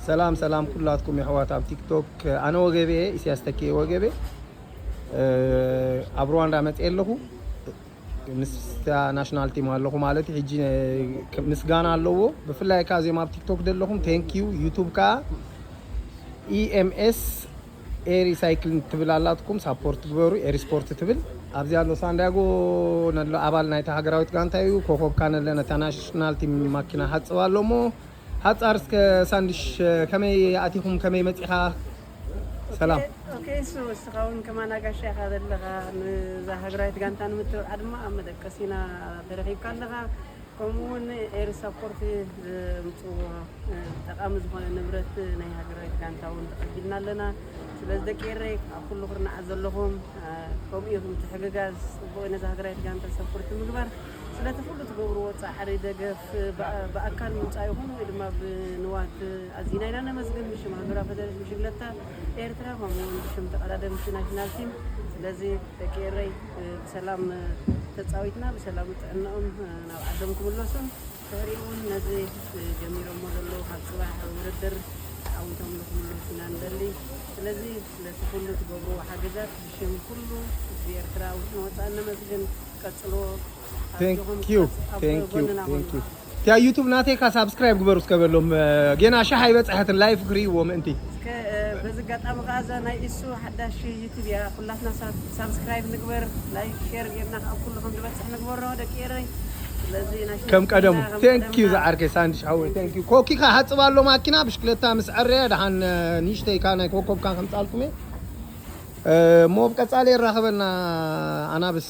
سلام كلاتكم يا حوات على تيك توك انا وجبي سياستكي وجبي ابروان رامت يلهو مستا ناشونال تيم አለሁ ማለት ሂጂ ምስጋና አለው በፍላይ ካዜማ ቲክ ቶክ ደለሁም ቴንክ ዩ ዩቲዩብ ካ ኢኤምኤስ ኤሪ ሳይክሊንግ ትብላላትኩም ሳፖርት ግበሩ ኤሪ ስፖርት ትብል አብዚ ያለው ሳንዳጎ ነለ አባል ናይታ ሀገራዊት ጋንታዩ ኮኮብ ካነለ ናሽናል ቲም ማኪና ሐጽዋለሞ ሐጻር እስከ ሳንዲሽ ከመይ አቲኩም ከመይ መጽኻ ሰላም اوكي سو سخاون كمان اغاشا خادلغا ذا هاغرايت غانتان متو ادما امدقسينا درخيب كانغا كومون اير سبورت متو تقام زخونه نبرت ناي هاغرايت غانتاون تقبلنا لنا سلاز دكيري كل خرنا عزلهم كوميهم تحققاز بوينا ذا هاغرايت غانتا سبورت مغبر سلا تفلو تغبرو صاحري دغف باكل مصاي هونو ادما بنوات ازينا لنا مزغن مش مهاغرا فدرس مش غلطا ኤርትራ ሆኖም ሽም ተቀዳደም ናሽናል ቲም ስለዚህ ተቀረይ በሰላም ተጻዊትና በሰላም ተጠናውን ናብ ዓደምኩም ለሶን ተሪውን ነዚ ጀሚሮ ሞደሎ ሐጽባ ውድድር አውንተም ለኩም እንደሊ ስለዚህ ለተፈሉ ተገብሩ ሐገዛት ሽም ሁሉ በኤርትራ ወጣና መስገን ቀጥሎ ቴንክ ዩ ያ ዩቲዩብ ናቴ ካ ሰብስክራይብ ግበሩ እስከበሎም ገና ሻሃይ በጽሐት ላይፍ ግሪ ወምንቲ በዝጋጣም ጋዛ ናይ እሱ ሓዳሽ ዩቲዩብ ያ ኩላትና ሰብስክራይብ ንግበር ላይክ ሼር ጌርና ኩልኩም ድበጽሕ ንግበር ነው ደቂረይ ስለዚህ ናሽናል ከም ቀደሙ ቴንክ ዩ ዛዓርከ ሳንዲሽ አወ ቴንክ ዩ ኮኪ ካ ሐጽባሎ ማኪና ብሽክለታ መስዓሪያ ደሃን ኒሽተይ ካ ናይ ኮኮብ ካ ከምጻልኩሜ ሞብ ቀጻሌ ራኸበና አናብስ